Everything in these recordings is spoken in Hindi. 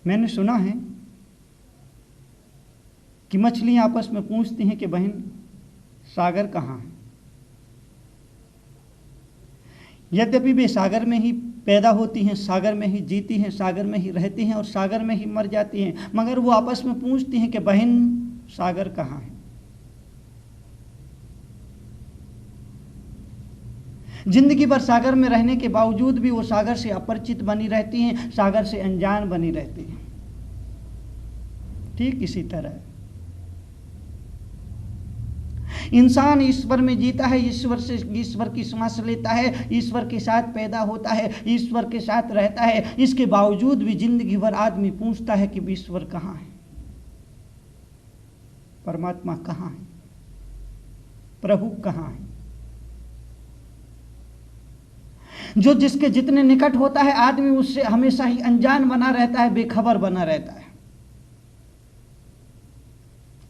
मैंने सुना है कि मछलियां आपस में पूछती हैं कि बहन सागर कहाँ है। यद्यपि वे सागर में ही पैदा होती हैं, सागर में ही जीती हैं, सागर में ही रहती हैं और सागर में ही मर जाती हैं, मगर वो आपस में पूछती हैं कि बहन सागर कहाँ है। जिंदगी भर सागर में रहने के बावजूद भी वो सागर से अपरिचित बनी रहती हैं, सागर से अनजान बनी रहती हैं। ठीक इसी तरह इंसान ईश्वर में जीता है, ईश्वर की सांस लेता है, ईश्वर के साथ पैदा होता है, ईश्वर के साथ रहता है। इसके बावजूद भी जिंदगी भर आदमी पूछता है कि ईश्वर कहाँ है, परमात्मा कहाँ है, प्रभु कहाँ है। जो जिसके जितने निकट होता है आदमी उससे हमेशा ही अनजान बना रहता है, बेखबर बना रहता है।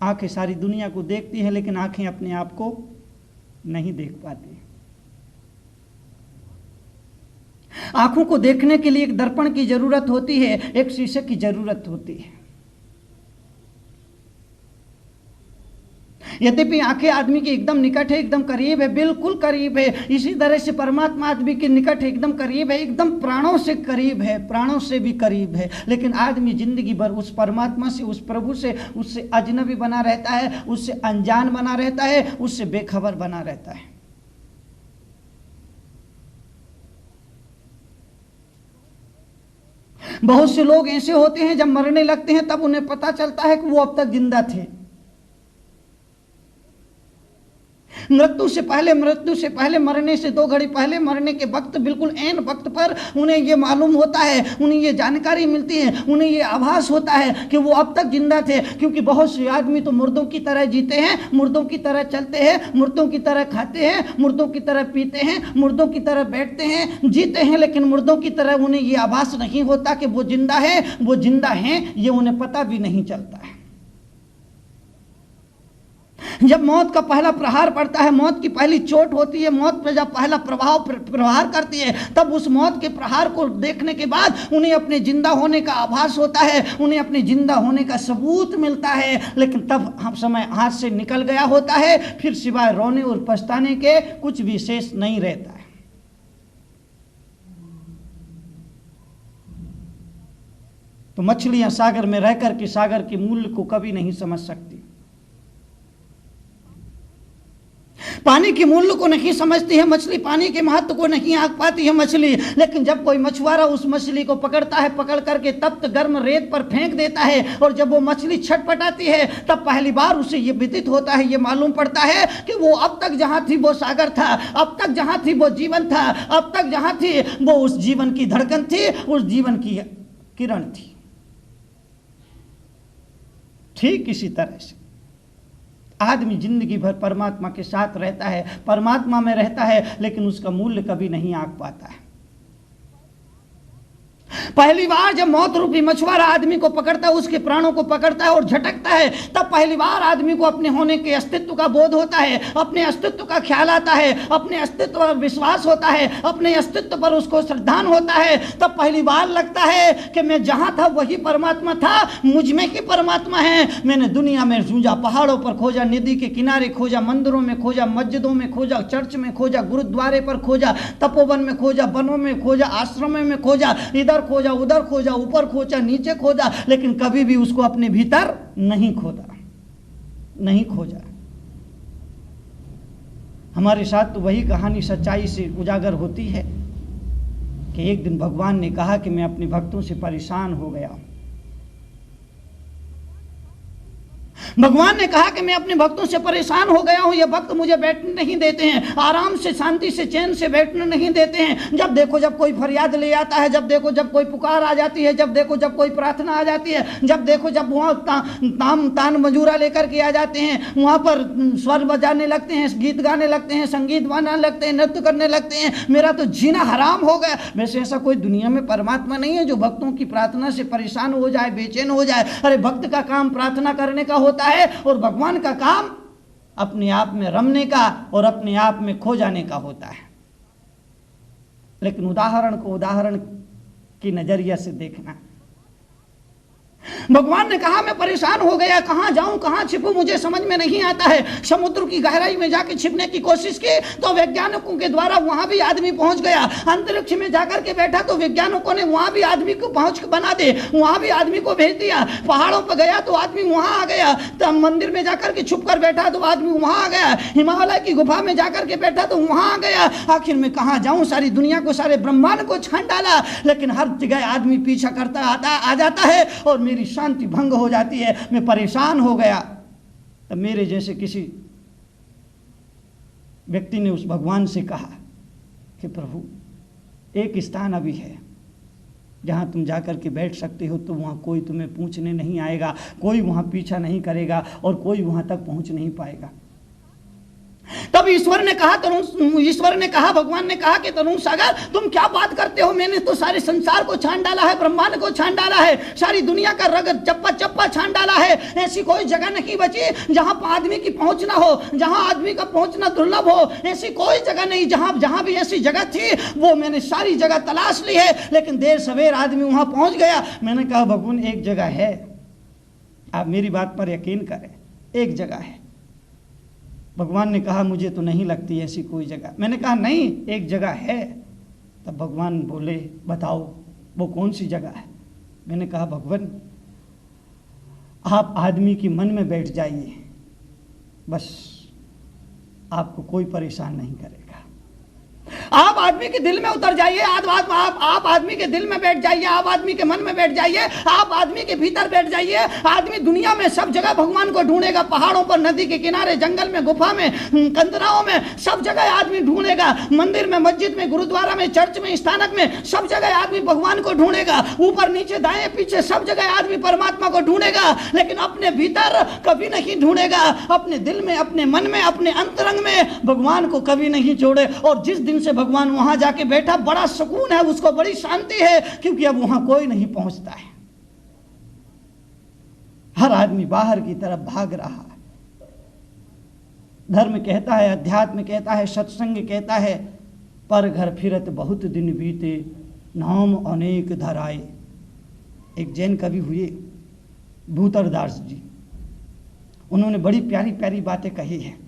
आंखें सारी दुनिया को देखती हैं लेकिन आंखें अपने आप को नहीं देख पाती। आंखों को देखने के लिए एक दर्पण की जरूरत होती है, एक शीशे की जरूरत होती है। यद्यपि आंखें आदमी के एकदम निकट है, एकदम करीब है, बिल्कुल करीब है, इसी तरह से परमात्मा आदमी के निकट है, एकदम करीब है, एकदम प्राणों से करीब है, प्राणों से भी करीब है। लेकिन आदमी जिंदगी भर उस परमात्मा से, उस प्रभु से, उससे अजनबी बना रहता है, उससे अनजान बना रहता है, उससे बेखबर बना रहता है। बहुत से लोग ऐसे होते हैं जब मरने लगते हैं तब उन्हें पता चलता है कि वो अब तक जिंदा थे। मृत्यु से पहले, मरने से 2 घड़ी पहले, मरने के वक्त, बिल्कुल ऐन वक्त पर उन्हें ये मालूम होता है, उन्हें ये जानकारी मिलती है, उन्हें ये आभास होता है कि वो अब तक जिंदा थे। क्योंकि बहुत से आदमी तो मुर्दों की तरह जीते हैं, मुर्दों की तरह चलते हैं, मुर्दों की तरह खाते हैं, मुर्दों की तरह पीते हैं, मुर्दों की तरह बैठते हैं, जीते हैं, लेकिन मुर्दों की तरह उन्हें ये आभास नहीं होता कि वो जिंदा है, वो जिंदा हैं, ये उन्हें पता भी नहीं चलता है। जब मौत का पहला प्रहार पड़ता है, मौत की पहली चोट होती है, मौत पर जब पहला प्रहार करती है, तब उस मौत के प्रहार को देखने के बाद उन्हें अपने जिंदा होने का आभास होता है, उन्हें अपने जिंदा होने का सबूत मिलता है। लेकिन तब हम समय हाथ से निकल गया होता है, फिर सिवाय रोने और पछताने के कुछ विशेष नहीं रहता है। तो मछलियां सागर में रहकर के सागर के मूल्य को कभी नहीं समझ सकती, पानी के मूल्य को नहीं समझती है मछली, पानी के महत्व को नहीं आंक पाती है मछली। लेकिन जब कोई मछुआरा उस मछली को पकड़ता है, पकड़ करके तप्त गर्म रेत पर फेंक देता है, और जब वो मछली छटपटाती है तब पहली बार उसे ये विदित होता है, ये मालूम पड़ता है कि वो अब तक जहां थी वो सागर था, अब तक जहां थी वो जीवन था, अब तक जहां थी वो उस जीवन की धड़कन थी, उस जीवन की किरण थी। ठीक इसी तरह से आदमी जिंदगी भर परमात्मा के साथ रहता है, परमात्मा में रहता है, लेकिन उसका मूल्य कभी नहीं आंक पाता है। पहली बार जब मौत रूपी मछुआरा आदमी को पकड़ता है, उसके प्राणों को पकड़ता है और झटकता है, तब पहली बार आदमी को अपने होने के अस्तित्व का बोध होता है, अपने अस्तित्व का ख्याल आता है, अपने अस्तित्व पर विश्वास होता है, अपने अस्तित्व पर उसको श्रद्धान होता है। तब पहली बार लगता है कि मैं जहां था वही परमात्मा था, मुझ में ही परमात्मा है। मैंने दुनिया में खोजा, पहाड़ों पर खोजा, नदी के किनारे खोजा, मंदिरों में खोजा, मस्जिदों में खोजा, चर्च में खोजा, गुरुद्वारे पर खोजा, तपोवन में खोजा, वनों में खोजा, आश्रमों में खोजा, इधर खोजा, उधर खोजा, ऊपर खोजा, नीचे खोजा, लेकिन कभी भी उसको अपने भीतर नहीं खोजा। हमारे साथ तो वही कहानी सच्चाई से उजागर होती है कि एक दिन भगवान ने कहा कि मैं अपने भक्तों से परेशान हो गया हूं। भगवान ने कहा कि मैं अपने भक्तों से परेशान हो गया हूं, ये भक्त मुझे बैठने नहीं देते हैं, आराम से, शांति से, चैन से बैठने नहीं देते हैं। जब देखो जब कोई फरियाद ले आता है, जब देखो जब कोई पुकार आ जाती है, जब देखो जब कोई प्रार्थना आ जाती है, जब देखो जब वहाँ तान मजूरा लेकर के आ जाते हैं, वहाँ पर स्वर बजाने लगते हैं, गीत गाने लगते हैं, संगीत बनाने लगते हैं, नृत्य करने लगते हैं, मेरा तो जीना हराम हो गया। वैसे ऐसा कोई दुनिया में परमात्मा नहीं है जो भक्तों की प्रार्थना से परेशान हो जाए, बेचैन हो जाए। अरे भक्त का काम प्रार्थना करने का होता है और भगवान का काम अपने आप में रमने का और अपने आप में खो जाने का होता है। लेकिन उदाहरण को उदाहरण की नजरिया से देखना, भगवान ने कहा मैं परेशान हो गया, कहां जाऊं कहां छिपूं मुझे समझ में नहीं आता है। समुद्र की गहराई में जाके छिपने की कोशिश की तो वैज्ञानिकों के द्वारा वहां भी आदमी पहुंच गया। अंतरिक्ष में जाकर के बैठा तो वैज्ञानिकों ने वहां भी आदमी को पहुंच बना दे, वहां भी आदमी को भेज दिया। पहाड़ों पर गया तो आदमी वहां आ गया, तब मंदिर में जाकर के छुप कर बैठा तो आदमी वहां आ गया, हिमालय की गुफा में जाकर के बैठा तो वहां आ गया। आखिर में कहां जाऊं, सारी दुनिया को सारे ब्रह्मांड को छान डाला, लेकिन हर जगह आदमी पीछा करता आ जाता है और मेरी शांति भंग हो जाती है। मैं परेशान हो गया। तब मेरे जैसे किसी व्यक्ति ने उस भगवान से कहा कि प्रभु एक स्थान अभी है जहां तुम जाकर के बैठ सकते हो, तो वहां कोई तुम्हें पूछने नहीं आएगा, कोई वहां पीछा नहीं करेगा और कोई वहां तक पहुंच नहीं पाएगा। तब ईश्वर ने कहा भगवान ने कहा कि तरुण सागर तुम क्या बात करते हो, मैंने तो सारे संसार को छान डाला है, ब्रह्मांड को छान डाला है, सारी दुनिया का रग चप्पा चप्पा छान डाला है। ऐसी कोई जगह नहीं बची जहां आदमी की पहुंचना हो, जहां आदमी का पहुंचना दुर्लभ हो। ऐसी कोई जगह नहीं, जहां भी ऐसी जगह थी वो मैंने सारी जगह तलाश ली है, लेकिन देर सवेर आदमी वहां पहुंच गया। मैंने कहा भगवान एक जगह है, आप मेरी बात पर यकीन करें, एक जगह है। भगवान ने कहा मुझे तो नहीं लगती ऐसी कोई जगह। मैंने कहा नहीं एक जगह है। तब भगवान बोले बताओ वो कौन सी जगह है। मैंने कहा भगवान आप आदमी के मन में बैठ जाइए, बस आपको कोई परेशान नहीं करेगा। आप आदमी के दिल में उतर जाइए, आप आदमी के दिल में बैठ जाइए, आप आदमी के मन में बैठ जाइए, आप आदमी के भीतर बैठ जाइए। आदमी दुनिया में सब जगह भगवान को ढूंढेगा, पहाड़ों पर, नदी के किनारे, जंगल में, गुफा में, कंदराओं में, सब जगह आदमी ढूंढेगा। मंदिर में, मस्जिद में, गुरुद्वारा में, चर्च में, स्थानक में, सब जगह आदमी भगवान को ढूंढेगा। ऊपर नीचे दाएं पीछे सब जगह आदमी परमात्मा को ढूंढेगा, लेकिन अपने भीतर कभी नहीं ढूंढेगा। अपने दिल में, अपने मन में, अपने अंतरंग में भगवान को कभी नहीं छोड़े। और जिस दिन से भगवान वहां जाके बैठा बड़ा सुकून है उसको, बड़ी शांति है, क्योंकि अब वहां कोई नहीं पहुंचता है। हर आदमी बाहर की तरफ भाग रहा है। धर्म कहता है, अध्यात्म कहता है, सत्संग कहता है, पर घर फिरत बहुत दिन बीते, नाम अनेक धराए। एक जैन कवि हुए भूतरदास जी, उन्होंने बड़ी प्यारी प्यारी बातें कही हैं।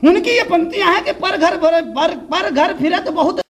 उनकी ये पंक्तियां हैं कि पर घर फिरत बहुत